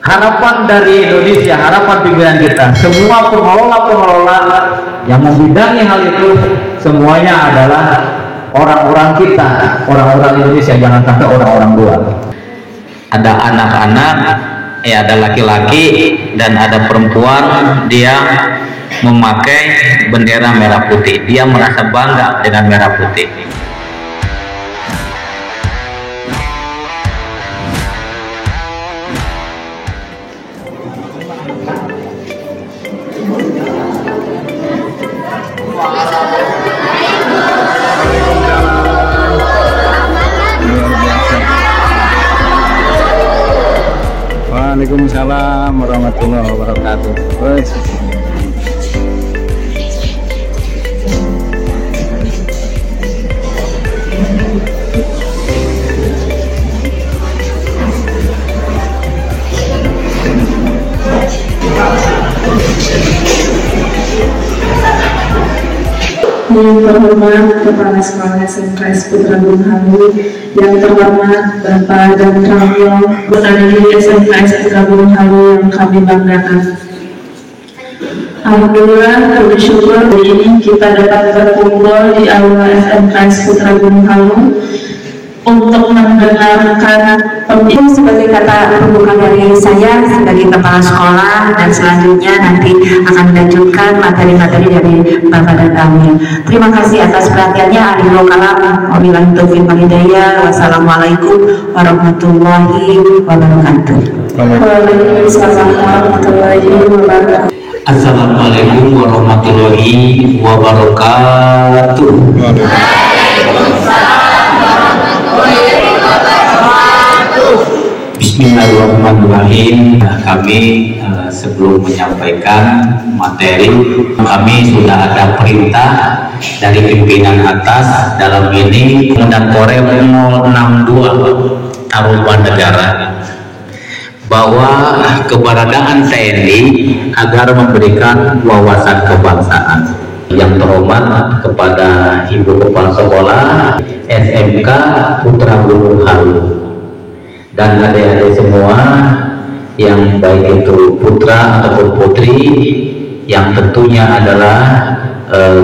harapan dari Indonesia, harapan pimpinan kita, semua pengelola yang membidangi hal itu semuanya adalah orang-orang kita, orang-orang Indonesia, jangan sampai orang-orang luar. Ada anak-anak, ya ada laki-laki dan ada perempuan, dia memakai bendera merah putih, dia merasa bangga dengan merah putih. Waalaikumsalam warahmatullahi wabarakatuh. Yang terhormat Kepala Sekolah SMKS Putra Gunung Halu, yang terhormat Bapak dan Ramil, Bundadi SMKS Putra Gunung Halu yang kami banggakan. Alhamdulillah, bersyukur hari ini kita dapat berkumpul di aula SMKS Putra Gunung Halu untuk mendengarkan itu sebagai kata pembuka dari saya sebagai kepala sekolah, dan selanjutnya nanti akan dilanjutkan materi-materi dari Bapak dan Ramil. Terima kasih atas perhatiannya. Alhamdulillah kalam, wabillahi taufiq wal hidayah. Wassalamualaikum warahmatullahi wabarakatuh. Waalaikumsalam warahmatullahi wabarakatuh. Assalamualaikum warahmatullahi wabarakatuh. Bismillahirrahmanirrahim. Kami sebelum menyampaikan materi, kami sudah ada perintah dari pimpinan atas, dalam ini Komandan Korem 062 Taruman Negara, bahwa keberadaan TNI agar memberikan wawasan kebangsaan. Yang terhormat kepada Ibu Kepala Sekolah SMK Putra Gunung Halu dan adik-adik semua yang baik itu putra ataupun putri, yang tentunya adalah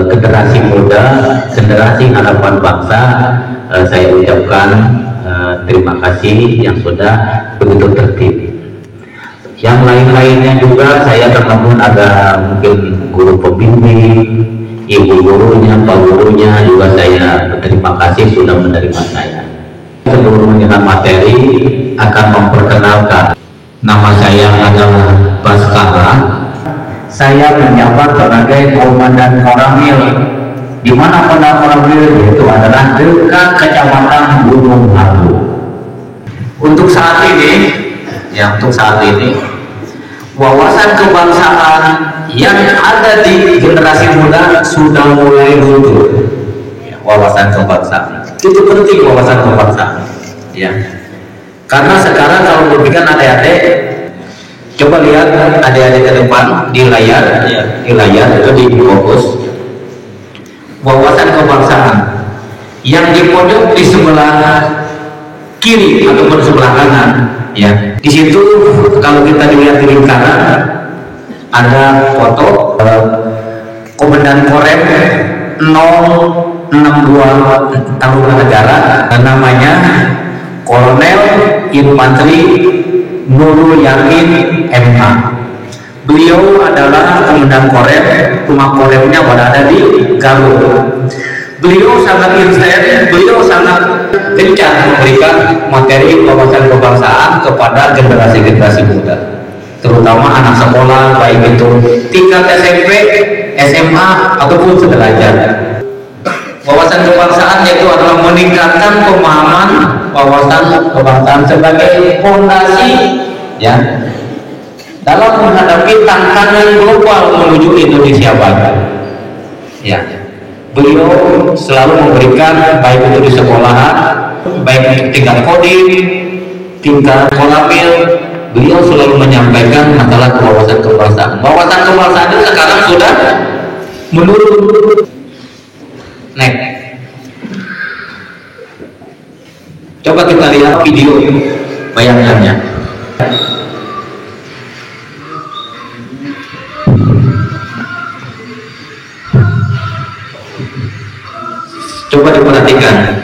generasi muda, generasi harapan bangsa, saya ucapkan terima kasih yang sudah begitu tertib. Yang lain-lainnya juga saya termohon ada mungkin guru pembimbing, ibu gurunya, pak gurunya juga saya berterima kasih sudah menerima saya. Sebelum menyerah materi akan memperkenalkan, nama saya adalah Baskara. Saya menjabat sebagai Komandan Koramil, di mana Komandan Koramil itu adalah dekat Kecamatan Gunung Halu. Untuk saat ini, wawasan kebangsaan yang ada di generasi muda sudah mulai luntur. Wawasan kebangsaan itu penting, wawasan kebangsaan, ya. Karena sekarang kalau berbicara adik-adik, coba lihat adik-adik ke depan di layar, itu di fokus. Wawasan kebangsaan yang di pojok di sebelah kiri ataupun sebelah kanan, ya. Di situ kalau kita lihat di lingkaran ada foto Komandan Korem 062 Taruman Negara, namanya Kolonel Infanteri Nurul Yakin MH. Beliau adalah Komandan Korem, rumah koremnya berada di Garut. Beliau sangat insight, beliau sangat gencar memberikan materi wawasan kebangsaan kepada generasi-generasi muda, terutama anak sekolah, baik itu tingkat SMP, SMA ataupun sederajat. Wawasan kebangsaan yaitu adalah meningkatkan pemahaman wawasan kebangsaan sebagai fondasi, ya, dalam menghadapi tantangan global menuju Indonesia Baru, ya. Beliau selalu memberikan, baik itu di sekolahan, baik tingkat kodim, tingkat kolamil, beliau selalu menyampaikan masalah wawasan kebangsaan. Wawasan kebangsaan itu sekarang sudah menurun. Coba kita lihat video bayangannya. Coba diperhatikan.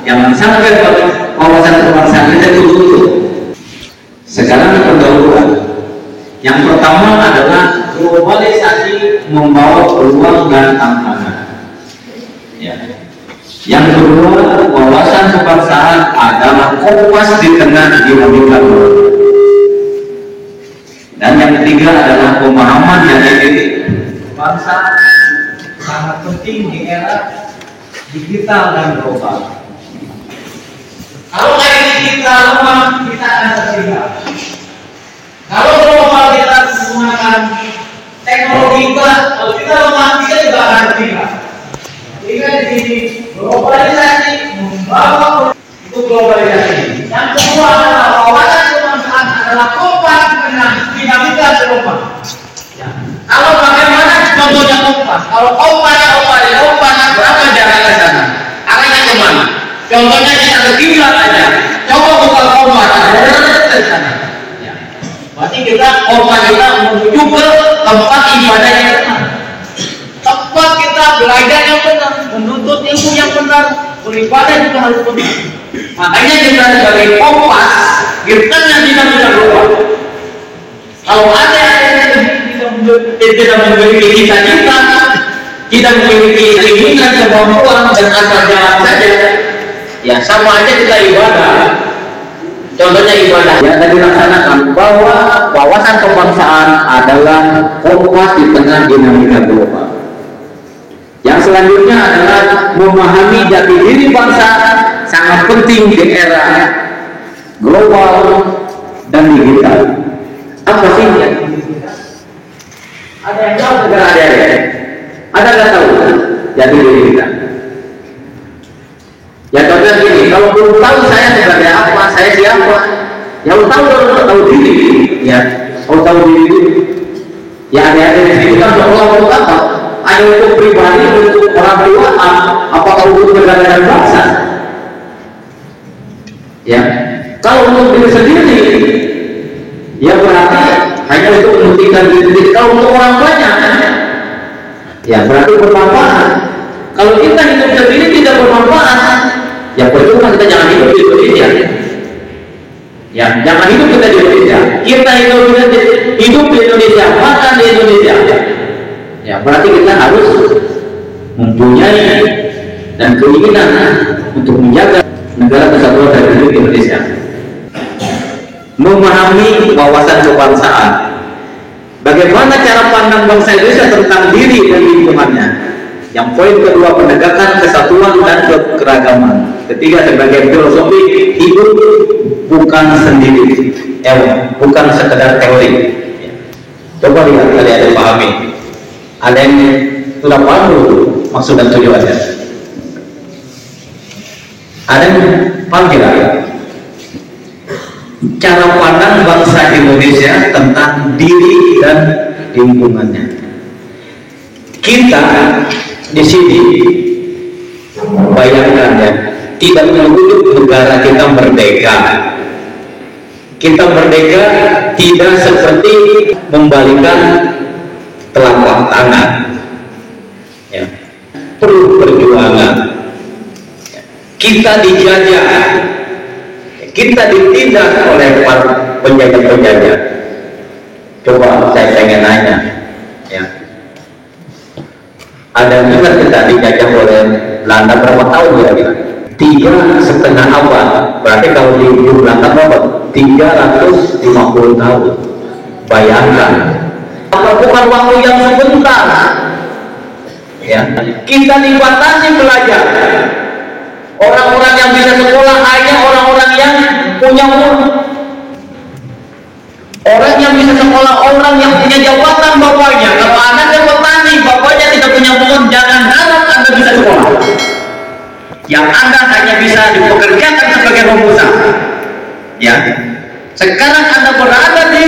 Yang sampai wawasan kebangsaan kita itu dulu. Sekarang pendahuluan. Yang pertama adalah globalisasi membawa peluang dan tantangan. Ya. Yang kedua, wawasan kebangsaan adalah kompas di tengah dinamika global. Dan yang ketiga adalah pemahaman yang ini bangsa sangat penting di era digital dan global. Kalau kayak kita lemah, kita akan tertinggal. Kalau global kita menggunakan teknologi kalau kita lemah, kita juga akan tertinggal. Sehingga di sini globalisasi membawa itu globalisasi. Yang kedua adalah wawasan kebangsaan adalah kompas dengan dinamika global. Ya. Kalau bagaimana contohnya kompas? Kalau kompas berapa jarak ke sana? Arahnya kemana? Contohnya kita ke kiblat aja. Coba buka kompas ke sana. Ya. Berarti kompas kita menuju ke tempat ibadah yang benar. Tempat kita belajar yang benar, menuntut ilmu yang benar, beribadah juga harus benar. Makanya kita sebagai kompas, kita yang tidak global. Kalau ada yang tidak memiliki cita-cita, tidak memiliki keinginan, kemampuan dan asal jalan saja, ya sama aja kita ibadah. Contohnya ibadah yang tadi dilaksanakan bahwa wawasan kebangsaan adalah kompas di tengah dinamika global. Yang selanjutnya adalah memahami jati diri bangsa sangat penting di era global dan digital. Apa sih yang ada yang tahu negara ada nggak tahu jati diri kita? Ya contohnya gini, kalau belum tahu saya sebagai apa, saya siapa, ya tahu diri, ya tahu diri itu, ya ada di sini kan untuk apa? Hanya untuk pribadi, untuk orang tua, apakah untuk negara dan bangsa? Ya, kalau untuk diri sendiri, ya berarti hanya untuk membuktikan diri sendiri. Kalau untuk orang banyak, ya berarti bermanfaat. Kalau kita hidup sendiri tidak bermanfaat, ya percuma kita jangan hidup di Indonesia. Ya, jangan hidup kita di Indonesia. Kita hidup di Indonesia, makan di Indonesia. Ya, berarti kita harus mempunyai dan keinginan untuk menjaga negara kesatuan Republik Indonesia. Memahami wawasan kebangsaan. Bagaimana cara pandang bangsa Indonesia tentang diri dan lingkungannya? Yang poin kedua, penegakan kesatuan dan keragaman. Ketiga, sebagai filosofi hidup bukan sendiri, bukan sekedar teori. Coba lihat, kalian pahami. Ada yang sudah paham dulu maksud dan tujuannya? Ada yang paham tidak? Cara pandang bangsa Indonesia tentang diri dan lingkungannya. Kita di sini bayangkan ya, tidak menuntut negara kita merdeka. Kita merdeka tidak seperti membalikan telapak tangan, ya. Perlu perjuangan. Kita dijajah, kita ditindas oleh penjajah-penjajah. Coba saya pengen nanya, ya. Ada juga kita dijajah oleh Belanda berapa tahun ya? 3,5 abad. Berarti kalau di Belanda berapa? 350 tahun. Bayangkan. Bukan waktu yang sebentar, ya. Kita dibatasi belajar. Orang-orang yang bisa sekolah hanya orang-orang yang punya umur Orang yang bisa sekolah, orang yang punya jabatan bapaknya. Kalau anaknya petani, bapaknya tidak punya pohon, jangan harap Anda bisa sekolah. Yang Anda hanya bisa dipekerjakan sebagai romusa. Ya, sekarang Anda berada di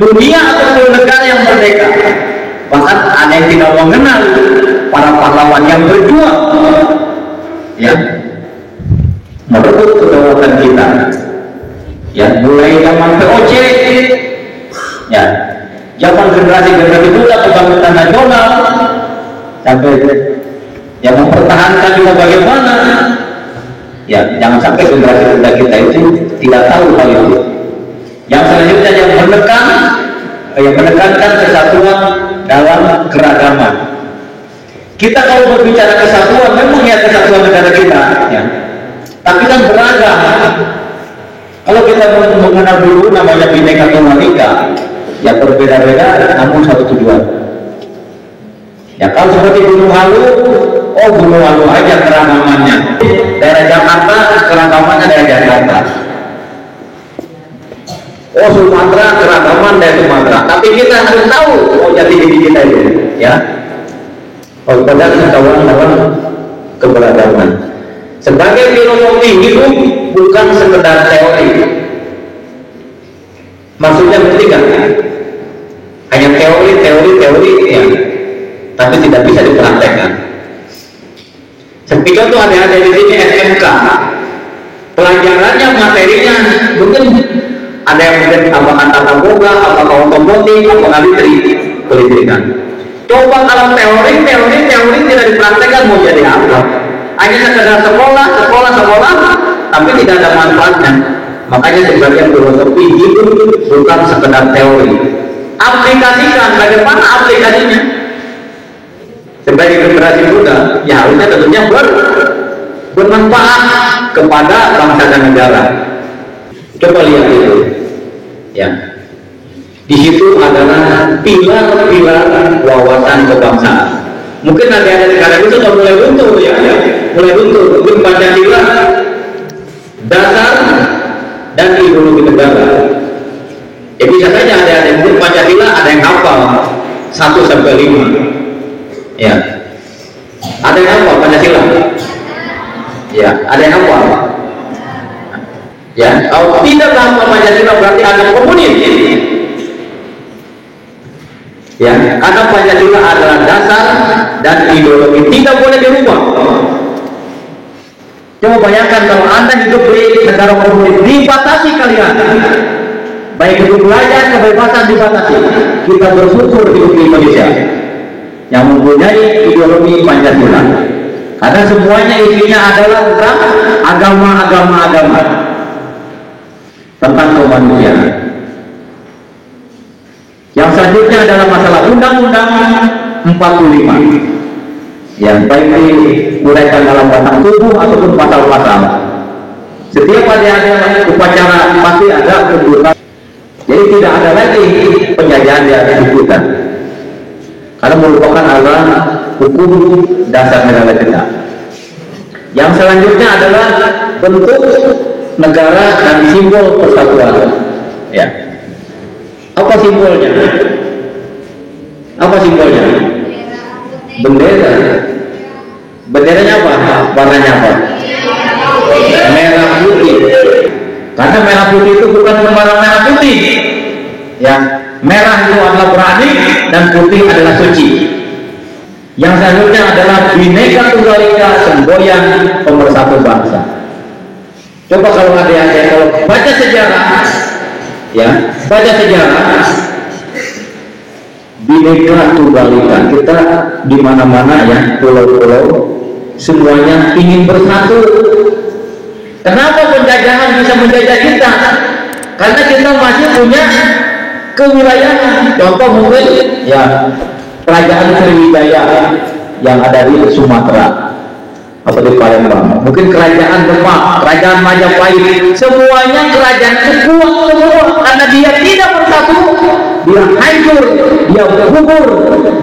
dunia atau negara yang merdeka. Bahkan ada yang tidak mengenal para pahlawan yang berjuang, ya, merebut kedaulatan kita. Ya, mulai zaman POC, ya, zaman generasi muda kebangkitan nasional, sampai yang mempertahankan juga bagaimana. Ya, jangan sampai generasi muda kita itu tidak tahu hal itu. Yang selanjutnya yang menekankan kesatuan dalam keragaman. Kita kalau berbicara kesatuan, memang ya kesatuan negara kita, ya, tapi kan beragam. Kalau kita mengenal dulu namanya Bhinneka Tunggal Ika, ya berbeda-beda namun satu tujuan. Ya kalau seperti Gunung Halu, oh Gunung Halu aja keragamannya. Daerah Jakarta keragamannya daerah Jakarta. Oh Sumatera keragaman daerah Sumatera. Tapi kita harus tahu oh jati diri kita itu, ya. Oh pada kesatuan keberagaman. Sebagai filosofi hidup bukan sekedar teori. Maksudnya ngerti kan? Hanya teori ya, tapi tidak bisa dipraktekkan. Seperti itu ada di sini SMK. Pelajarannya, materinya mungkin ada yang mungkin apakah tata boga, apakah otomotif, apakah kelistrikan. Coba kalau teori tidak dipraktekkan mau jadi apa? Hanya sekedar sekolah, tapi tidak ada manfaatnya. Makanya sebagian filosofi hidup bukan sekedar teori. Aplikasikan, bagaimana aplikasinya? Sebagai generasi muda, ya harusnya tentunya bermanfaat kepada bangsa dan negara. Coba lihat itu, ya. Di situ adalah pilar-pilar wawasan kebangsaan. Mungkin ada negara itu sudah mulai runtuh, ya, mulai runtuh. Mungkin Pancasila dasar dan ideologi negara. Ya bisa saja ada yang mungkin Pancasila ada yang hafal 1 sampai 5. Ya, ada yang hafal Pancasila. Ya, ada yang hafal. Ya, kalau tidak hafal Pancasila berarti ada komunis. Ya, karena Pancasila adalah dasar dan ideologi tidak boleh dirubah. Coba bayangkan kalau Anda hidup di negara komunis, dibatasi kalian. Baik itu belajar, kebebasan dibatasi. Kita bersyukur hidup di Indonesia yang mempunyai ideologi Pancasila. Karena semuanya isinya adalah tentang agama tentang kemanusiaan. Yang selanjutnya adalah masalah Undang-Undang 45 yang baik diuraikan dalam batang tubuh ataupun pasal-pasal. Setiap ada upacara pasti ada tuntutan. Jadi tidak ada lagi penjajahan di atas kita, karena merupakan adalah hukum dasar negara kita. Yang selanjutnya adalah bentuk negara dan simbol persatuan. Ya. Apa simbolnya? Apa simbolnya? Bendera. Benderanya apa? Warnanya apa? Merah putih. Karena merah putih itu bukan sembarang merah putih. Ya, merah itu adalah berani dan putih adalah suci. Yang selanjutnya adalah Bhinneka Tunggal Ika, semboyan pemersatu bangsa. Coba kalau adik-adik kalau baca sejarah, ya, baca sejarah Bhinneka Tunggal Ika, kita di mana-mana ya, pulau-pulau semuanya ingin bersatu. Kenapa penjajahan bisa menjajah kita? Karena kita masih punya kewilayahan. Contoh mungkin ya kerajaan Sriwijaya yang ada di Sumatera atau di Palembang, mungkin kerajaan Demak, kerajaan Majapahit, semuanya kerajaan kuat semua karena dia tidak bersatu, dia hancur, dia gugur,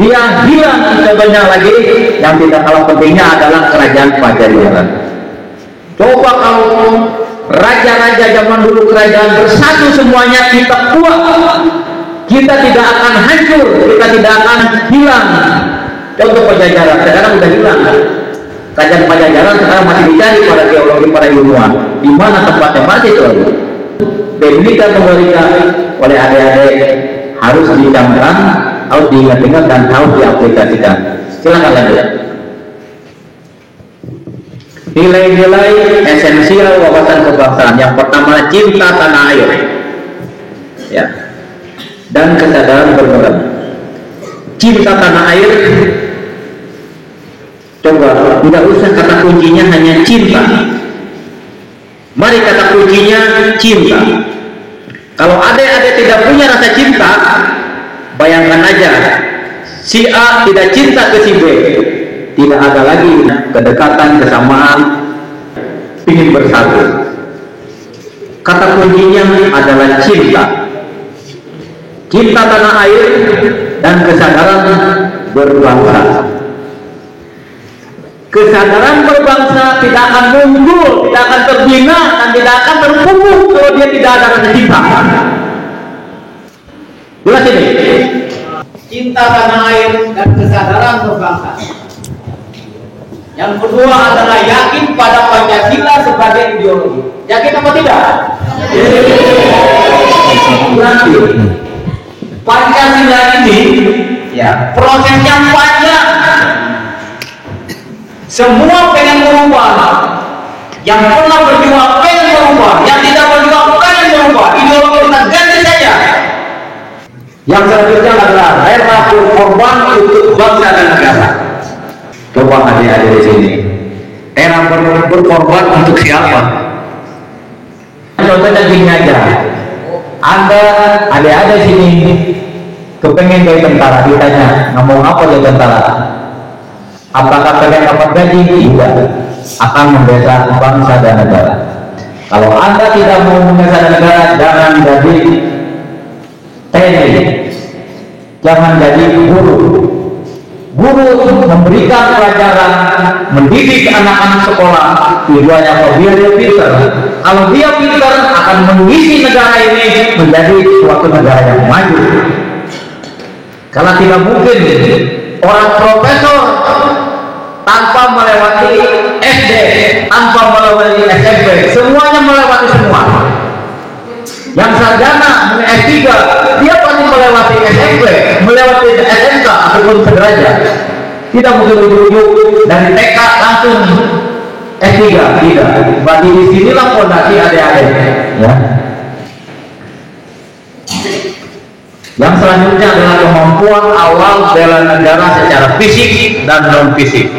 dia hilang. Sebenarnya lagi yang tidak kalah pentingnya adalah kerajaan Pajajaran. Coba kalau raja-raja zaman dulu kerajaan bersatu semuanya, kita kuat, kita tidak akan hancur, kita tidak akan hilang. Contoh Pajajaran sekarang sudah hilang. Kerajaan Pajajaran sekarang masih dicari pada teologi, para ilmuwan. Di mana tempatnya masih itu? Demikian kembalikan oleh adik-adik, harus dicamkan, harus diingat-ingat dan harus diaplikasikan. Silakan lanjut. Nilai-nilai esensial wawasan kebangsaan. Yang pertama, cinta tanah air, ya, dan kesadaran bermoral. Cinta tanah air, coba tidak usah kata kuncinya hanya cinta. Mari kata kuncinya cinta. Kalau adik-adik tidak punya rasa cinta, bayangkan aja, si A tidak cinta ke si B, tidak ada lagi kedekatan, kesamaan, ingin bersatu. Kata kuncinya adalah cinta. Cinta tanah air dan kesadaran berbangsa. Kesadaran berbangsa tidak akan muncul, tidak akan terbina, dan tidak akan terpupuk kalau dia tidak ada rasa cinta. Jelas ini? Cinta tanah air dan kesadaran berbangsa. Yang kedua adalah yakin pada Pancasila sebagai ideologi. Yakin apa tidak? Berarti Pancasila ini, ya, prosesnya panjang. Semua pengen merubah, yang pernah berjuang pengen merubah, yang tidak berjuang pengen merubah. Ideologi kita ganti saja. Yang selanjutnya adalah rela berkorban untuk bangsa dan negara. Coba adik-adik di sini, rela berkorban untuk siapa? Contohnya gini aja, Anda adik-adik sini kepengen jadi tentara, ditanya ngomong apa jadi tentara? Apakah kalian dapat gaji? Tidak. Akan membela bangsa dan negara. Kalau Anda tidak mau membela negara, jangan jadi TNI, jangan jadi guru. Guru memberikan pelajaran, mendidik anak-anak sekolah, tujuannya biar dia pintar. Kalau dia pintar, akan mengisi negara ini menjadi suatu negara yang maju. Kalau tidak mungkin orang profesor tanpa melewati SD, tanpa melewati SMP, semuanya melewati semua. Yang sarjana S3, dia pasti melewati SMP, melewati SMK ataupun sederajat. Tidak mungkin ujung-ujung dari TK langsung S3, tidak. Berarti disinilah fondasi adik-adik, ya. Yang selanjutnya adalah kemampuan awal bela negara secara fisik dan non fisik.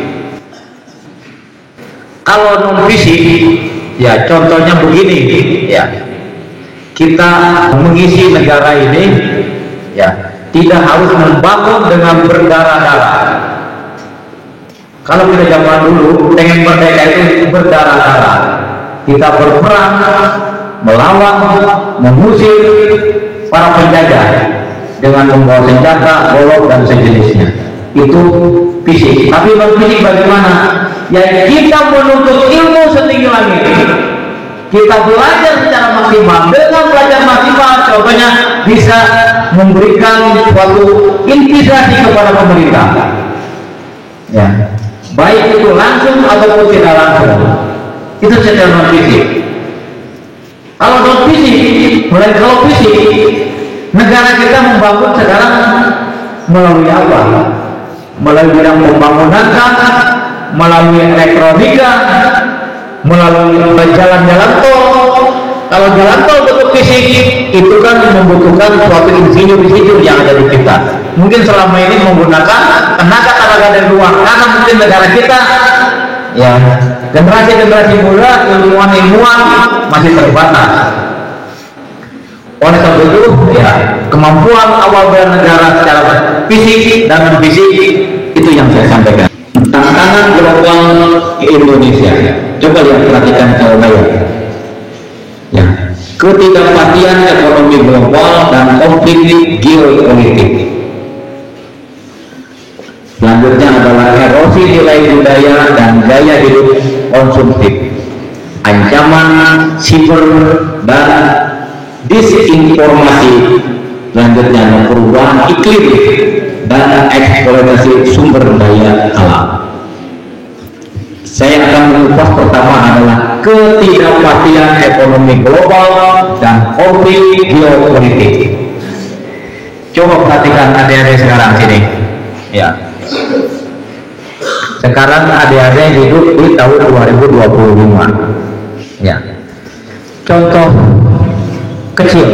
Kalau non fisik, ya contohnya begini, ya, kita mengisi negara ini, ya, tidak harus membangun dengan berdarah-darah. Kalau kita zaman dulu pengen merdeka itu berdarah-darah, kita berperang, melawan, mengusir para penjajah dengan membawa senjata, golok dan sejenisnya. Itu fisik. Tapi non fisik bagaimana? Ya, kita menuntut ilmu setinggi langit. Kita belajar secara maksimal. Dengan belajar maksimal, contohnya bisa memberikan suatu intisari kepada pemerintah. Ya, baik itu langsung ataupun tidak langsung. Itu secara non fisik. Kalau non fisik, mulai kalau fisik, negara kita membangun sekarang melalui apa? Melalui bidang pembangunan, melalui elektronika, melalui jalan-jalan tol. Kalau jalan tol bentuk fisik, itu kan membutuhkan suatu insinyur-insinyur yang ada di kita. Mungkin selama ini menggunakan tenaga dari luar, karena mungkin negara kita, ya, generasi-generasi muda, ilmuwan-ilmuwan masih terbatas. Oleh sebab itu, ya, kemampuan awal bela negara secara fisik dan non fisik itu yang saya sampaikan. Tantangan global di Indonesia. Coba lihat, perhatikan kalau ya, ketidakpastian ekonomi global dan konflik geopolitik. Selanjutnya adalah erosi nilai budaya dan gaya hidup konsumtif. ancaman siber dan disinformasi, selanjutnya perubahan iklim dan eksploitasi sumber daya alam. Saya akan mengupas pertama adalah ketidakpastian ekonomi global dan konflik geopolitik. Coba perhatikan adik-adik sekarang sini. Ya. Sekarang adik-adik hidup di tahun 2025. Ya. Contoh kecil.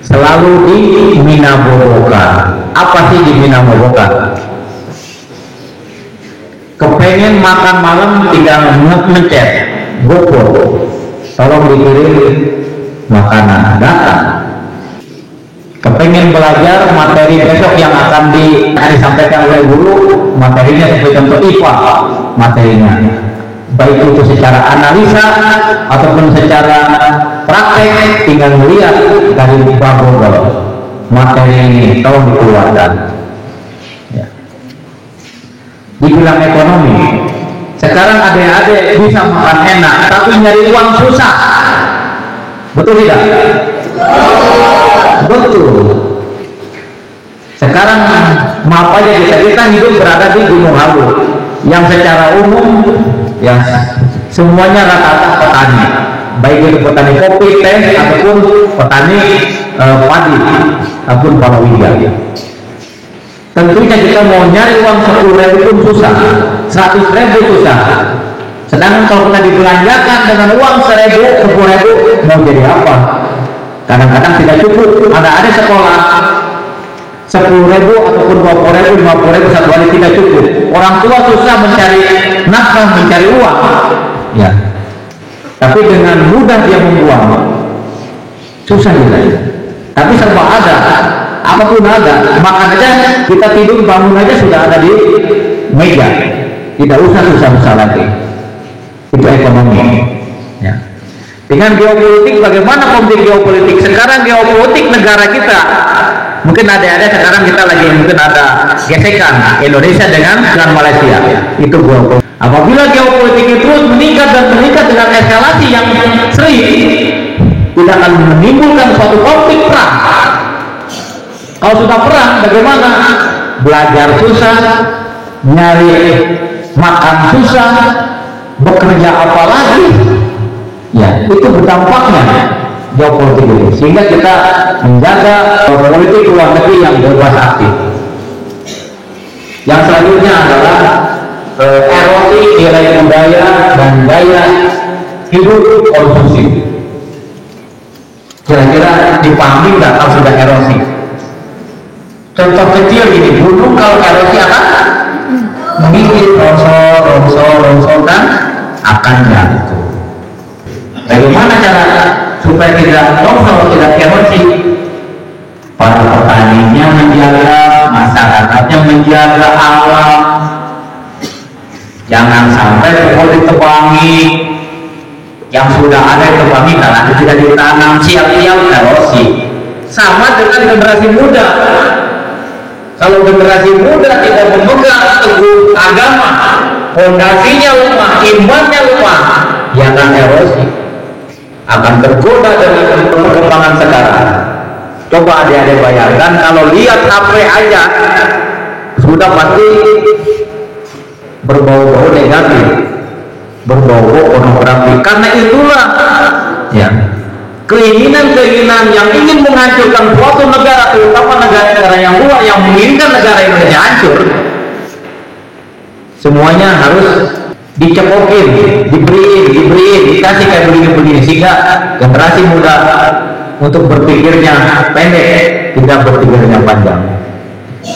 Selalu di Minaboboka. Apa sih di Minaboboka? Kepengen makan malam tinggal mencet GoFood, tolong dikirim makanan, datang. Kepengen belajar materi besok yang akan disampaikan oleh guru, materinya seperti contoh IPA materinya, baik itu secara analisa ataupun secara praktek, tinggal melihat dari Google materi ini, tolong dikeluarkan. Dibilang ekonomi, sekarang adik-adik bisa makan enak tapi nyari uang susah, betul tidak? Betul. Sekarang maaf aja kita hidup berada di Gunung Halu yang secara umum ya semuanya rata-rata petani, baik itu petani kopi, teh ataupun petani padi ataupun palawija. Tentunya kita mau nyari uang 10.000 pun susah, 100.000 susah. Sedangkan kalau kita dibelanjakan dengan uang 1.000, 10.000 mau jadi apa? Kadang-kadang tidak cukup. Ada sekolah 10.000 ataupun 20.000, 50.000 satu hari tidak cukup. Orang tua susah mencari nafkah, mencari uang. Ya. Tapi dengan mudah dia membuang, susah juga. Tapi serba ada. Apapun ada, makan aja, kita tidur bangun aja sudah ada di meja, tidak usah susah-susah lagi. Itu ekonomi. Ya. Dengan geopolitik, bagaimana konflik geopolitik? Sekarang geopolitik negara kita, mungkin ada sekarang kita lagi mungkin ada gesekan Indonesia dengan Malaysia. Itu geopolitik. Apabila geopolitik itu terus meningkat dan meningkat dengan eskalasi yang sering, tidak akan menimbulkan suatu konflik perang. Kalau sudah perang, bagaimana? Belajar susah, nyari makan susah, bekerja apa lagi? Ya, itu berdampaknya geopolitik ini. Sehingga kita menjaga politik luar negeri yang bebas aktif. Yang selanjutnya adalah erosi nilai budaya dan gaya hidup konsumsi. Kira-kira dipahami nggak kalau sudah erosi? Contoh kecil ini, gunung kalau erosi apa? Mengikis longsor dan akan jatuh. Bagaimana cara supaya tidak longsor, tidak erosi? Para petaninya menjaga, masyarakatnya menjaga alam. Jangan sampai pohon ditebangi, yang sudah ada ditebangi karena tidak ditanam, siap-siap erosi. Sama dengan generasi muda. Kalau generasi muda tidak memegang teguh agama, fondasinya lemah, imannya lemah, ya akan erosi, akan tergoda dengan perkembangan sekarang. Coba adik-adik bayangkan kalau lihat HP aja sudah pasti berbau-bau negatif, berbau-bau pornografi. Karena itulah ya keinginan-keinginan yang ingin menghancurkan suatu negara, terutama negara-negara yang luar yang menginginkan negara Indonesia hancur, semuanya harus dicepokin, diberiin, dikasih kayak begini-begini, sehingga generasi muda untuk berpikirnya pendek, tidak berpikirnya panjang.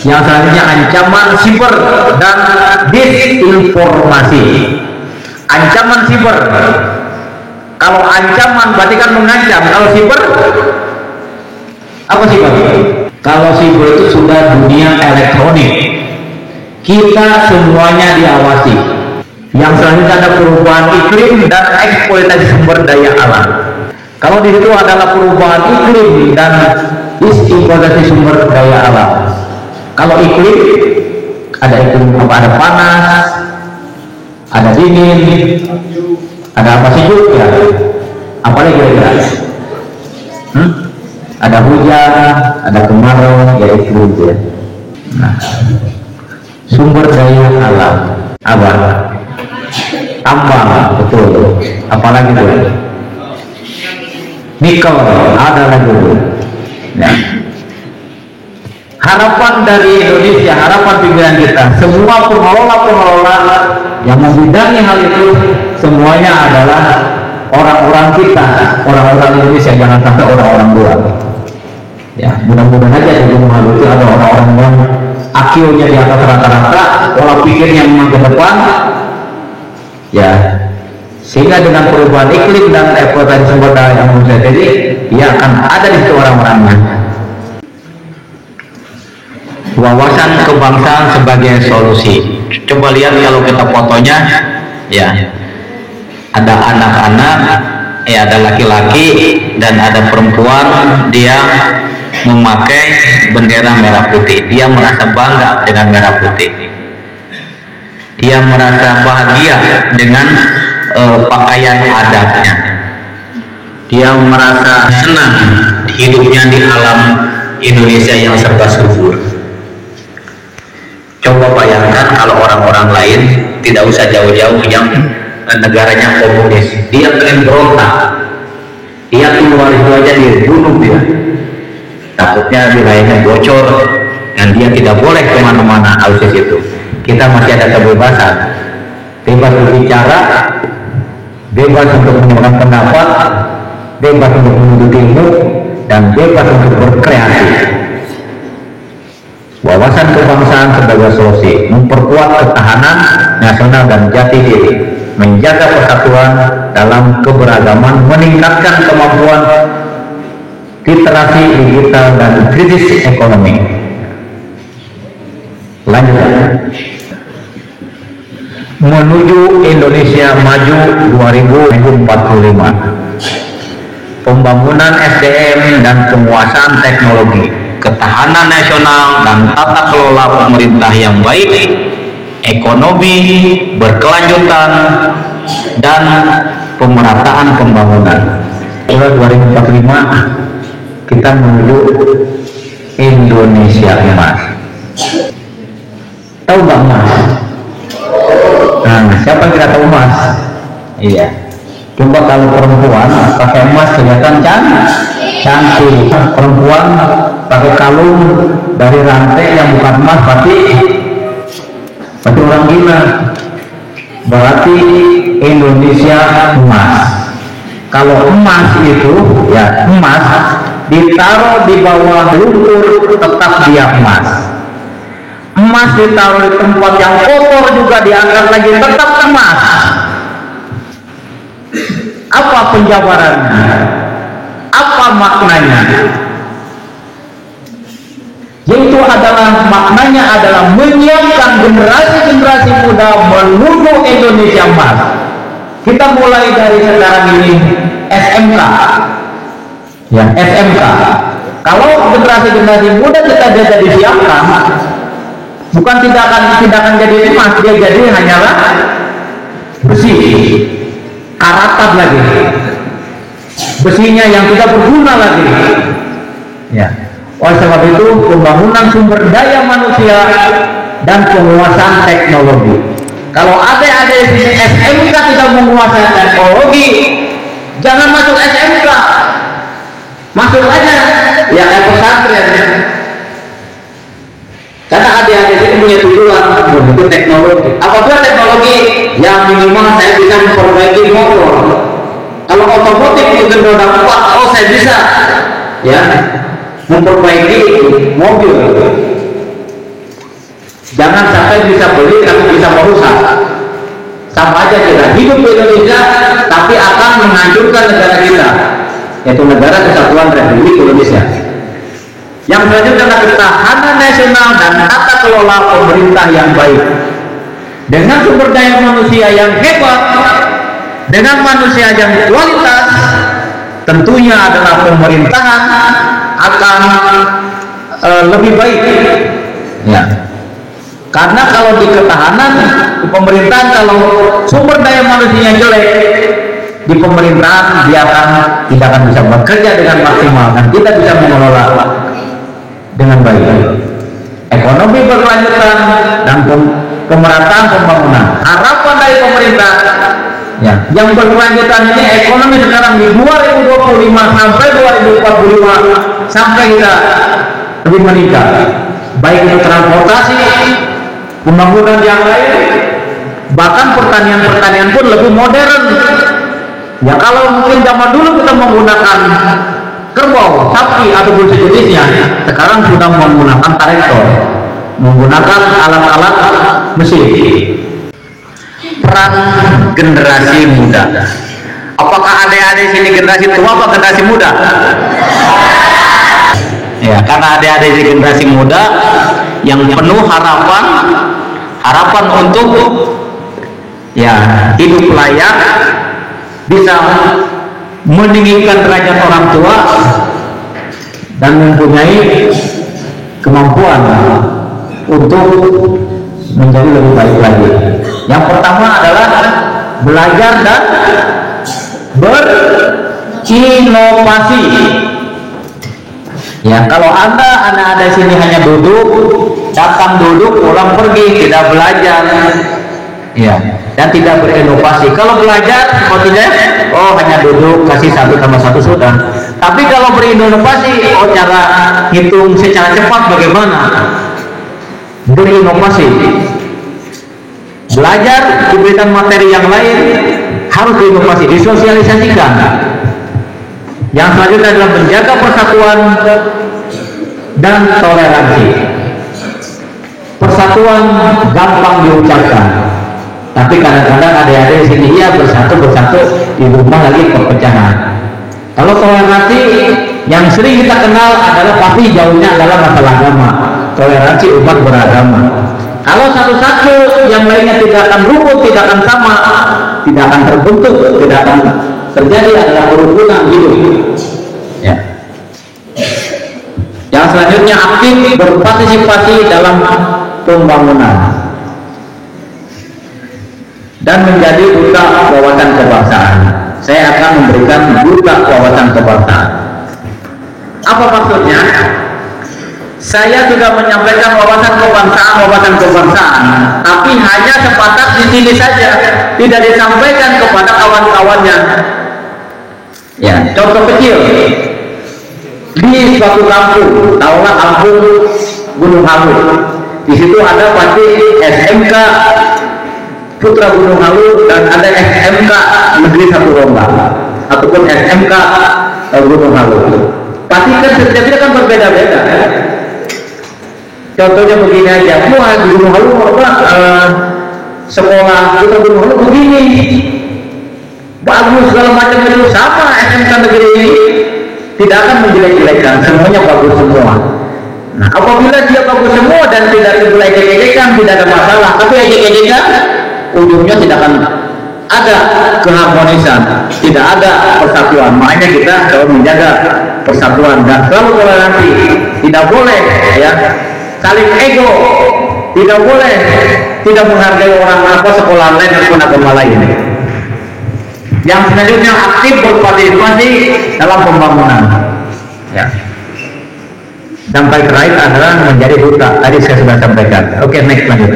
Yang selanjutnya ancaman siber dan disinformasi. Ancaman siber, kalau ancaman berarti kan mengancam. Kalau siber, apa siber? Kalau siber itu sudah dunia elektronik, kita semuanya diawasi. Yang selanjutnya ada perubahan iklim dan eksploitasi sumber daya alam. Kalau di situ adalah perubahan iklim dan eksploitasi sumber daya alam. Kalau iklim, ada iklim apa? Ada panas, ada dingin, Ada apa sejuk ya? Apa lagi kira-kira? Ada hujan, ada kemarau, ya itu ya. Nah, sumber daya alam apa? Tambang, betul. Apalagi tuh? Nikel, ada lagi. Ya. Harapan dari Indonesia, harapan pimpinan kita, semua pengelola yang membidangi hal itu semuanya adalah orang-orang kita, orang-orang Indonesia, jangan sampai orang-orang luar. Ya, mudah-mudahan aja di rumah itu ada orang-orang yang akilnya di atas rata-rata, pola pikirnya memang ke depan, ya, sehingga dengan perubahan iklim dan ekosistem sumber daya yang manusia jadi, dia akan ada di situ orang-orangnya. Wawasan kebangsaan sebagai solusi. Coba lihat kalau kita fotonya, ya, ada anak-anak, ya, ada laki-laki dan ada perempuan, dia memakai bendera merah putih. Dia merasa bangga dengan merah putih. Dia merasa bahagia dengan pakaian adatnya. Dia merasa senang hidupnya di alam Indonesia yang serba subur. Coba bayangkan kalau orang-orang lain, tidak usah jauh-jauh, yang negaranya komunis, dia pengen berontak, dia keluar itu aja dibunuh dia, takutnya wilayahnya bocor dan dia tidak boleh kemana-mana. Harus di situ kita masih ada kebebasan, bebas berbicara, bebas untuk menyampaikan pendapat, bebas untuk menuntut ilmu, dan bebas untuk berkreasi. Wawasan kebangsaan sebagai solusi, memperkuat ketahanan nasional dan jati diri, menjaga persatuan dalam keberagaman, meningkatkan kemampuan literasi digital dan kritis ekonomi. Lanjut. Menuju Indonesia Maju 2045. Pembangunan SDM dan penguasaan teknologi, ketahanan nasional dan tata kelola pemerintah yang baik, ekonomi berkelanjutan, dan pemerataan pembangunan. 2045 kita menuju Indonesia emas. Tahu nggak emas? Nah, siapa yang tidak tahu emas? Iya. Coba kalau perempuan pakai emas kelihatan cantik. Perempuan pakai kalung dari rantai yang bukan emas berarti orang gila. Berarti Indonesia emas. Kalau emas itu, ya, emas ditaruh di bawah lumpur tetap dia emas. Emas ditaruh di tempat yang kotor juga diangkat lagi tetap emas. Apa penjabarannya? Apa maknanya? Yaitu maknanya adalah menyiapkan generasi-generasi muda menuju Indonesia emas. Kita mulai dari sekarang ini SMK, ya, SMK. Kalau generasi-generasi muda kita sudah disiapkan, bukan tidak akan jadi emas, dia jadi hanyalah besi, karatap lagi, besinya yang tidak berguna lagi. Ya. Oleh sebab itu, pembangunan sumber daya manusia dan penguasaan teknologi. Kalau adik-adik di SMK tidak menguasai teknologi, jangan masuk SMK, masuk aja ya pesantren. Karena adik-adik itu punya tujuan untuk teknologi. Apabila teknologi yang minimal saya bisa memperbaiki motor. Kalau otomotif itu roda 4, oh saya bisa, ya, memperbaiki mobil. Jangan sampai bisa beli tapi bisa merusak. Sama aja kita hidup di Indonesia tapi akan menghancurkan negara kita, yaitu Negara Kesatuan Republik Indonesia. Yang selanjutnya adalah ketahanan nasional dan tata kelola pemerintah yang baik. Dengan sumber daya manusia yang hebat, dengan manusia yang kualitas, tentunya adalah pemerintahan akan lebih baik. Ya. Karena kalau di ketahanan, di pemerintahan, kalau sumber daya manusianya jelek, di pemerintahan dia tidak akan bisa bekerja dengan maksimal dan tidak bisa mengelola dengan baik. Ekonomi berkelanjutan dan pemerataan pembangunan. Harapan dari pemerintah ya, yang berkelanjutan ini ekonomi sekarang di 2025 sampai 2045 sampai kita lebih meningkat. Baik itu transportasi, pembangunan yang lain, bahkan pertanian pun lebih modern. Ya kalau mungkin zaman dulu kita menggunakan kerbau, sapi ataupun sejenisnya, sekarang sudah menggunakan traktor, menggunakan alat-alat mesin. Peran generasi muda. Apakah adik-adik sini generasi tua atau generasi muda? Ya, karena adik-adik sini generasi muda yang penuh harapan untuk ya hidup layak, bisa meninggikan derajat orang tua dan mempunyai kemampuan untuk menjadi lebih baik lagi. Yang pertama adalah belajar dan berinovasi. Ya, kalau anak-anak di sini hanya datang duduk, pulang pergi, tidak belajar, ya, dan tidak berinovasi. Kalau belajar sepertinya hanya duduk, kasih 1+1 sudah. Tapi kalau berinovasi, cara hitung secara cepat bagaimana? Berinovasi. Belajar, diberikan materi yang lain, harus berinovasi, disosialisasikan. Yang selanjutnya adalah menjaga persatuan dan toleransi. Persatuan gampang diucapkan, tapi kadang-kadang adik-adik di sini ya bersatu di rumah lagi perpecahan. Kalau toleransi yang sering kita kenal adalah pasti jauhnya adalah masalah agama. Toleransi umat beragama. Kalau satu-satu yang lainnya tidak akan rukun, tidak akan sama, tidak akan terbentuk, tidak akan terjadi adalah kerukunan hidup. Ya. Yang selanjutnya aktif berpartisipasi dalam pembangunan dan menjadi duta wawasan kebangsaan. Saya akan memberikan duta wawasan kebangsaan. Apa maksudnya? Saya juga menyampaikan wawasan kebangsaan, tapi hanya sebatas di sini saja, tidak disampaikan kepada kawan-kawannya. Ya, contoh kecil di suatu kampung, tahulah kampung Gunung Halu. Di situ ada pasti SMK Putra Gunung Halu dan ada SMK Negeri Satu Rombang ataupun SMK Gunung Halu. Pasti kan setiap kan berbeda-beda. Contohnya begini aja, di Gunung Halu sekolah Putra Gunung Halu begini, bagus segala macam itu sama SMK negeri ini, tidak akan menjelek-jelekan, semuanya bagus semua. Nah, apabila dia bagus semua dan tidak dijelek-jelekan, tidak ada masalah. Tapi ejek-ejekan, ujungnya tidak akan ada keharmonisan, tidak ada persatuan. Makanya kita selalu menjaga persatuan dan selalu toleransi. Tidak boleh ya saling ego, tidak boleh tidak menghargai orang apa sekolah lain ataupun agama lain. Yang selanjutnya aktif berpartisipasi dalam pembangunan. Ya. Sampai terakhir adalah menjadi duta. Tadi saya sudah sampaikan. Oke, next lanjut.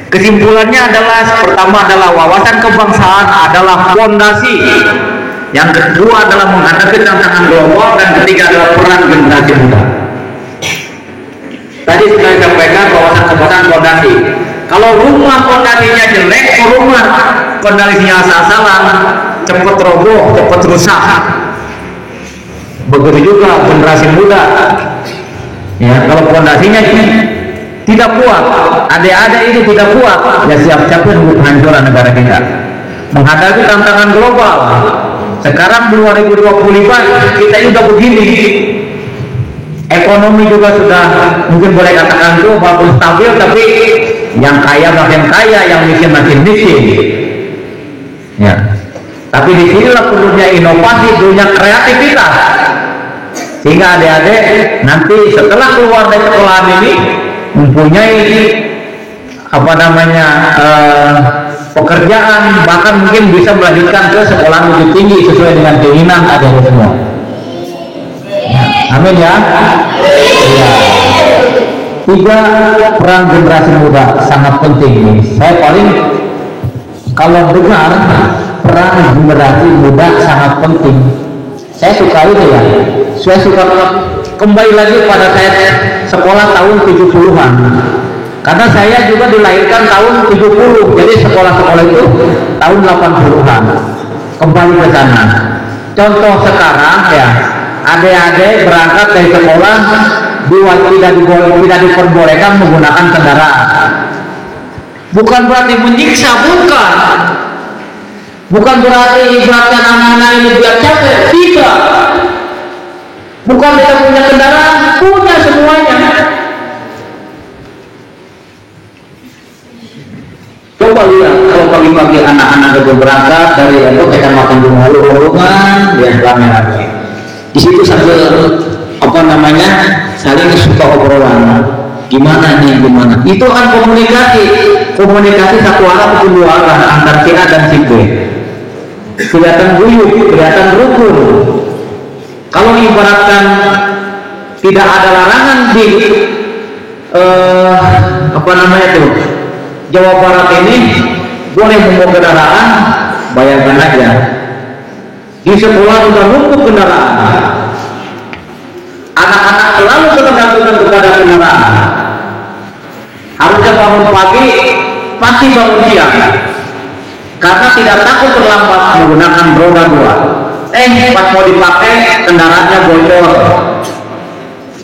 Kesimpulannya adalah pertama adalah wawasan kebangsaan adalah fondasi. Yang kedua adalah menghadapi tantangan global dan ketiga adalah peran generasi muda. Tadi sudah sampaikan wawasan kebangsaan fondasi. Kalau rumah fondasinya jelek, rumah fondasinya asal-asalan, cepat roboh, cepat rusak. Begitu juga generasi muda. Ya, kalau fondasinya tidak kuat, adik-adik ini tidak kuat, ya siap-siap untuk kehancuran negara kita. Menghadapi tantangan global. Sekarang 2025 kita juga begini. Ekonomi juga sudah mungkin boleh katakan itu walaupun stabil, tapi yang kaya makin kaya, yang miskin makin miskin. Ya. Tapi disinilah perlunya inovasi, perlunya kreativitas. Sehingga adik-adik nanti setelah keluar dari sekolahan ini mempunyai apa namanya pekerjaan, bahkan mungkin bisa melanjutkan ke sekolah lebih tinggi sesuai dengan keinginan adik-adik semua. Amin ya. Ya. 3, peran generasi muda sangat penting nih. Saya paling kalau dengar peran generasi muda sangat penting, saya suka itu ya. Saya suka kembali lagi pada saya sekolah tahun 70-an. Karena saya juga dilahirkan tahun 70, jadi sekolah-sekolah itu tahun 80-an. Kembali ke sana. Contoh sekarang ya, adik-adik berangkat dari sekolah tidak diperbolehkan menggunakan kendaraan. Bukan berarti menyiksa, bukan berarti ibaratkan anak-anak ini biar capek, tidak. Bukan tidak punya kendaraan, punya semuanya. Coba lihat kalau pagi-pagi anak-anak itu berangkat dari Lombok, kita makan di rumah-rumah, dia rame-rame. Di situ sambil apa namanya saling suka obrolan, gimana nih, gimana. Itu kan komunikasi satu arah atau dua arah antar si A dan si B. Kelihatan guyup, kelihatan rukun. Kalau ibaratkan tidak ada larangan di apa namanya itu Jawa Barat ini boleh membawa kendaraan, bayangkan aja di sekolah sudah numpuk kendaraan, anak-anak selalu ketergantungan kepada kendaraan. Harusnya bangun pagi pasti bangun siang karena tidak takut terlambat menggunakan roda 2. Pas mau dipakai kendaraannya bocor,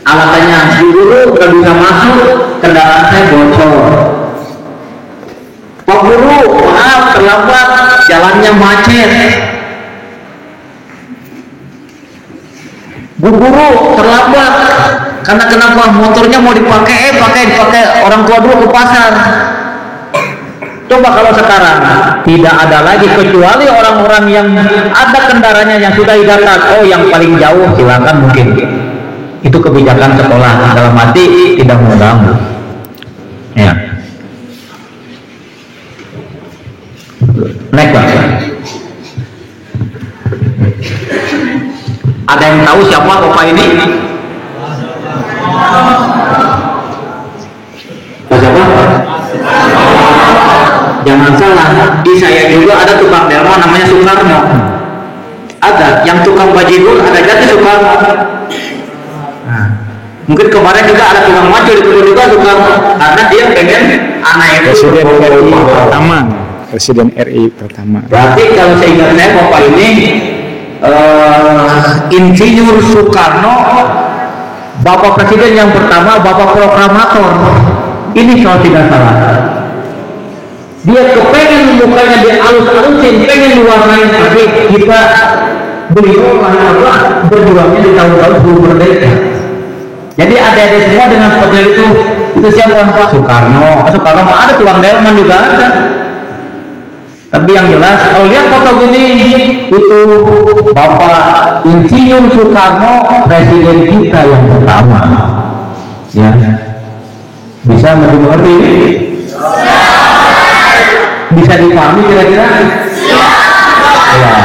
alasannya dulu nggak bisa masuk, kendaraan saya bocor. Pak Guru, maaf terlambat, jalannya macet. Bu Guru terlambat, karena kenapa motornya mau dipakai, dipakai orang tua dulu ke pasar. Coba kalau sekarang tidak ada lagi kecuali orang-orang yang ada kendaraannya yang sudah didaftar. Oh, yang paling jauh silakan mungkin. Itu kebijakan sekolah, dalam arti tidak mengganggu. Ya. Next Pak. Ada yang tahu siapa Bapak ini? Siapa? Jangan salah, di saya juga ada tukang delman namanya Soekarno. Ada, yang tukang bajigur ada jati Soekarno. Nah, mungkin kemarin juga ada tukang macul itu juga Soekarno, karena dia pengen anak itu Presiden RI pertama. Presiden RI pertama. Berarti kalau saya ingat saya Bapak ini Insinyur Soekarno, Bapak Presiden yang pertama, Bapak Proklamator. Ini kalau tidak salah. Dia kepengen mukanya dialus-alusin, pengen diwarnain, tapi kita beliau berjuangnya di tahun-tahun sebelum merdeka. Jadi adik-adik semua dengan seperti itu siapa Pak? Soekarno. Soekarno ada tukang delman juga ada. Tapi yang jelas kalau lihat foto gini itu Bapak Insinyur Soekarno, presiden kita yang pertama. Ya, bisa mengerti? Bisa dipahami kira-kira? Ya.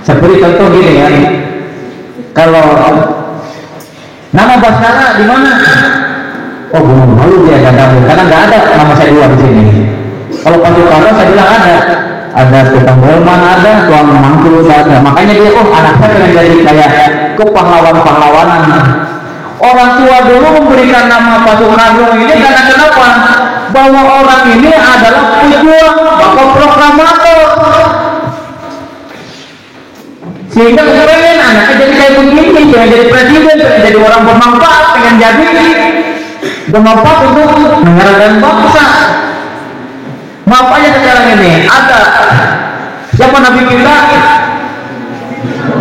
Seperti contoh gini ya. Kalau nama Baskara di mana? Oh, Gunung Malu dia ada, karena nggak ada nama saya dua di sini. Kalau Pak Soekarno saya bilang ada tukang delman, ada tukang mangkul, ada. Makanya dia, anak saya pengen jadi kayak kepahlawan-pahlawanan. Orang tua dulu memberikan nama Pak Soekarno ini karena kenapa? Bahwa orang ini adalah pejuang, Bapak Proklamator. Sehingga pengen anaknya jadi kayak begini, pengen jadi presiden, pengen jadi orang bermanfaat, pengen jadi bermanfaat untuk negara dan bangsa. Maaf aja sekarang ini ada siapa Nabi kita?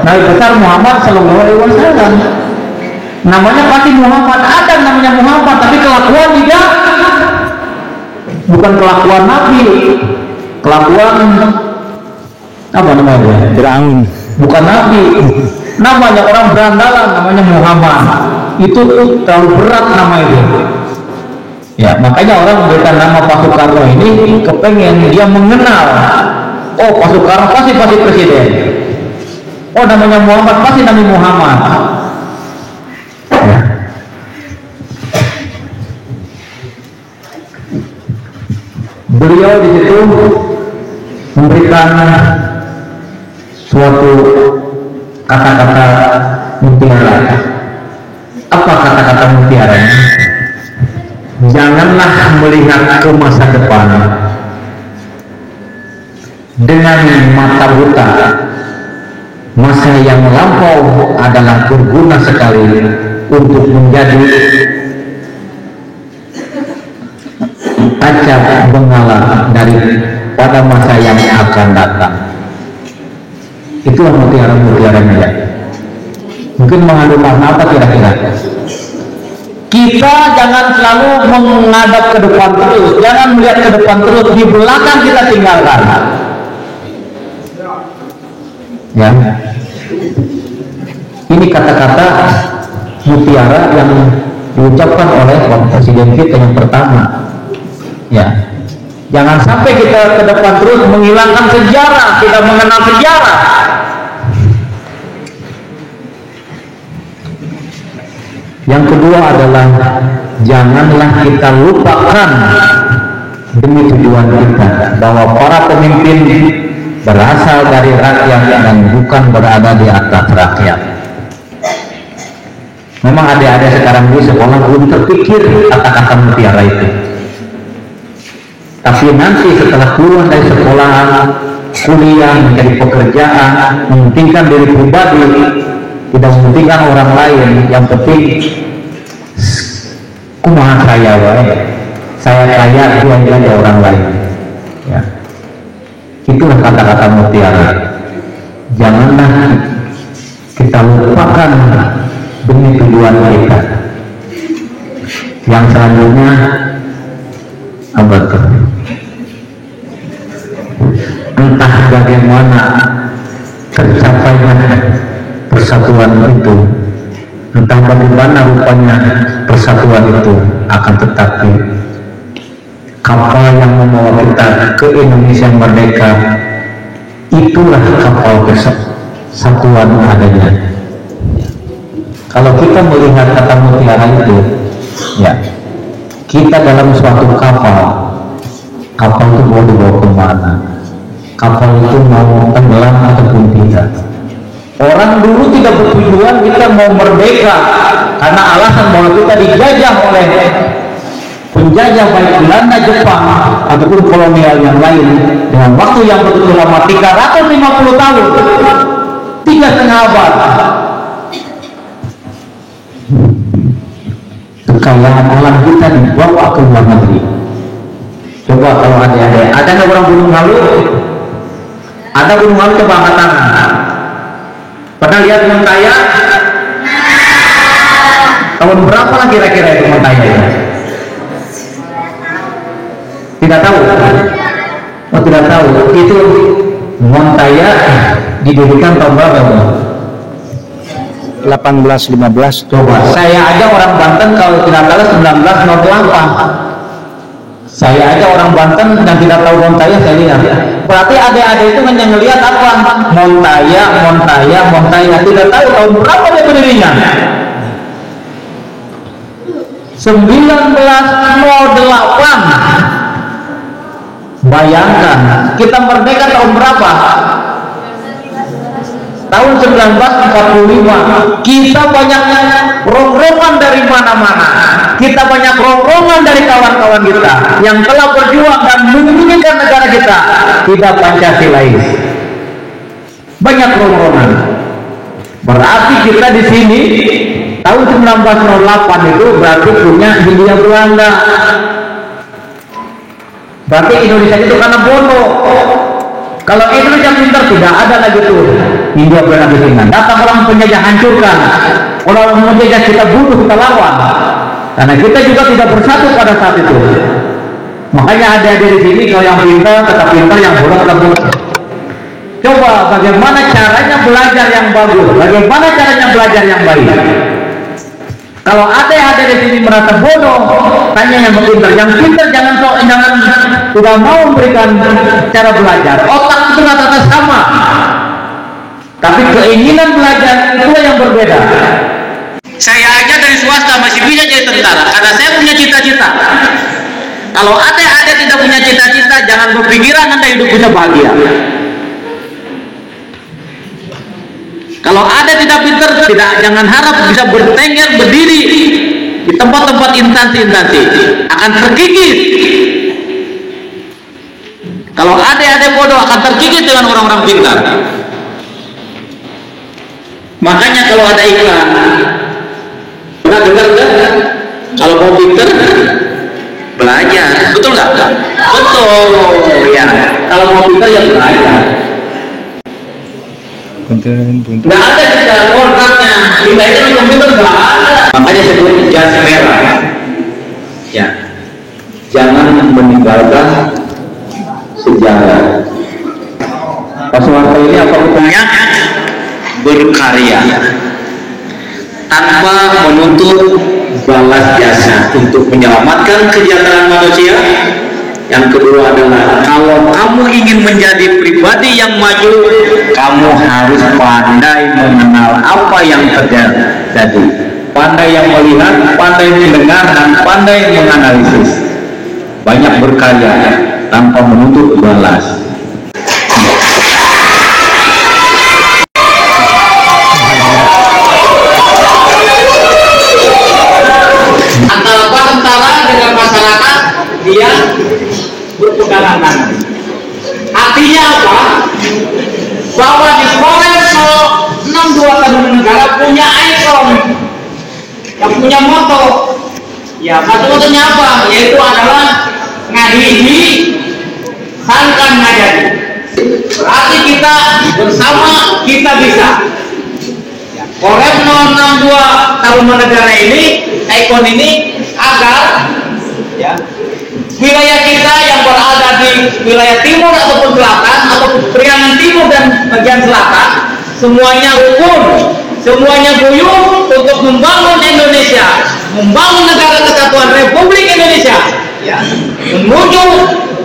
Nabi besar Muhammad Sallallahu Alaihi Wasallam. Namanya pasti Muhammad, ada namanya Muhammad, tapi kelakuan tidak. Bukan kelakuan Nabi, kelakuan apa namanya? Firaun. Bukan Nabi, namanya orang berandalan, namanya Muhammad. Itu terlalu berat nama itu. Ya, makanya orang memberikan nama Pak Soekarno ini kepengen dia mengenal. Oh, Pak Soekarno pasti presiden. Oh, namanya Muhammad pasti Nabi Muhammad. Ya. Beliau di situ memberikan suatu kata-kata mutiara. Apa kata-kata mutiara? Janganlah melihat ke masa depan dengan mata buta. Masa yang lampau adalah berguna sekali untuk menjadi kaca bengalan daripada masa yang akan datang. Itulah mutiara-mutiaranya ya. Mungkin mengandung makna apa kira-kira? Kita jangan selalu menghadap ke depan terus, jangan melihat ke depan terus, di belakang kita tinggalkan. Ya, ini kata-kata mutiara yang diucapkan oleh Presiden kita yang pertama. Ya, jangan sampai kita ke depan terus menghilangkan sejarah, tidak mengenal sejarah. Yang kedua adalah janganlah kita lupakan demi tujuan kita bahwa para pemimpin berasal dari rakyat dan bukan berada di atas rakyat. Memang adik-adik sekarang di sekolah belum terpikir kata-kata mutiara itu. Tapi nanti setelah keluar dari sekolahan, kuliah, mencari pekerjaan, mementingkan diri pribadi, tidak mementingkan orang lain, yang penting kumaha saya wae, saya kaya dia orang lain. Ya. Itulah kata-kata mutiara. Janganlah kita lupakan demi tujuan kita. Yang selanjutnya apa tuh? Entah bagaimana tercapainya persatuan itu, entah bagaimana rupanya persatuan itu, akan tetapi kapal yang membawa kita ke Indonesia merdeka itulah kapal persatuan adanya. Kalau kita melihat kata mutiara itu, ya, kita dalam suatu kapal itu mau dibawa kemana? Kapal itu mau tenggelam ataupun tidak? Orang dulu tidak bertujuan kita mau merdeka karena alasan bahwa kita dijajah oleh penjajah baik Belanda, Jepang ataupun kolonial yang lain dengan waktu yang begitu lama, 350 tahun, 3,5 abad. Kekayaan alam kita dibawa ke luar negeri. Coba kalau ada nggak orang Gunung Halu? Ada Gunung Halu, coba angkat tangan. Pernah lihat Montaya? Tahun berapa lah kira-kira itu Montaya? Tidak tahu? Oh, tidak tahu. Itu Montaya didirikan tahun berapa? 1815. Coba, saya aja orang Banten kalau tidak salah 1908. Saya aja orang Banten dan tidak tahu Montaya, saya lihat. Berarti adik-adik itu hanya ngelihat apa? Montaya, tidak tahu tahun berapa dia berdirinya. 1908. Bayangkan, kita merdeka tahun berapa? Tahun 1945. Kita banyak rongrongan dari mana-mana. Kita banyak rongrongan dari kawan-kawan kita yang telah berjuang dan memimpikan negara kita. Tidak Pancasilais. Banyak rongrongan. Berarti kita di sini tahun 1908 itu berarti punya Hindia Belanda. Berarti Indonesia itu karena Bono. Kalau Indonesia pintar tidak ada lagi tuh Hindia Belanda di sini. Datang orang penjajah, hancurkan. Orang penjajah kita bunuh, kita lawan. Karena kita juga tidak bersatu pada saat itu. Makanya ada di sini kalau yang pintar tetap pintar, yang bodoh tetap bodoh. Coba bagaimana caranya belajar yang bagus, bagaimana caranya belajar yang baik. Kalau ada di sini merasa bodoh, tanya yang pintar. Yang pintar jangan tidak mau memberikan cara belajar. Otak itu rata-rata sama, tapi keinginan belajar itu yang berbeda. Saya aja dari swasta masih bisa jadi tentara karena saya punya cita-cita. Kalau adik-adik tidak punya cita-cita, jangan berpikiran Anda hidup bisa bahagia. Kalau ada tidak pintar, jangan harap bisa bertengger berdiri di tempat-tempat instansi-instansi, akan terkikis. Kalau adik-adik bodoh akan terkikis dengan orang-orang pintar. Makanya kalau ada iklan, pernah dengar nggak? Kalau mau pintar, belajar, betul nggak? Betul, ya. Kalau mau pintar ya belajar. Nggak ada kita orangnya, kita itu komputer nggak ada. Makanya sebut jas merah. Ya, jangan meninggalkan sejarah. Pasukan ini apa hukumnya? Berkarya tanpa menuntut balas jasa untuk menyelamatkan kesejahteraan manusia. Yang kedua adalah kalau kamu ingin menjadi pribadi yang maju, kamu harus pandai mengenal apa yang terjadi, pandai yang melihat, pandai mendengar, dan pandai menganalisis. Banyak berkarya tanpa menuntut balas. Antara tentara dengan masyarakat dia berpegangan tangan. Artinya apa? Bahwa di Polres 62 Tarumanegara punya ikon, yang punya moto. Ya, motonya apa? Yaitu adalah ngahiji, sangkan ngajari. Berarti kita bersama kita bisa. Polres 062 Tarumanegara ini, ikon ini agar ya wilayah kita yang berada di wilayah timur ataupun selatan atau Priangan Timur dan bagian selatan semuanya rukun, semuanya guyup untuk membangun Indonesia, membangun negara kesatuan Republik Indonesia ya, menuju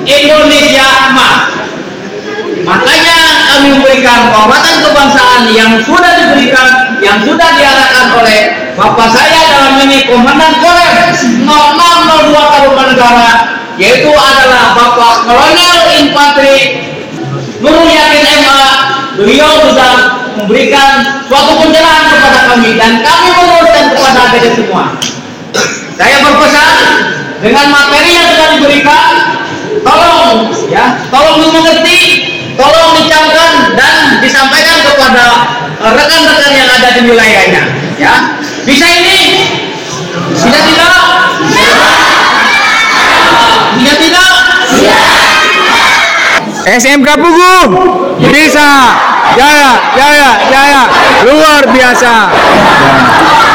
Indonesia emas. Makanya kami memberikan penghormatan kebangsaan yang sudah diberikan, yang sudah diarahkan oleh Bapak saya dalam ini Komandan Korem 0602 Tarumanegara, yaitu adalah Bapak Kolonel Infanteri Nurul Yakin MA. Beliau sudah memberikan suatu pencerahan kepada kami dan kami meneruskan kepada adik semua. Saya berpesan dengan materi yang sudah diberikan, tolong ya, tolong dimengerti, tolong dicamkan dan disampaikan kepada rekan-rekan yang ada di wilayahnya. Ya, bisa ini? Bisa tidak? Bisa tidak? SMK Pugu bisa, jaya, luar biasa.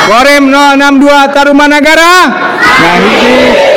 Korem 062 Tarumanegara. Nah, ini.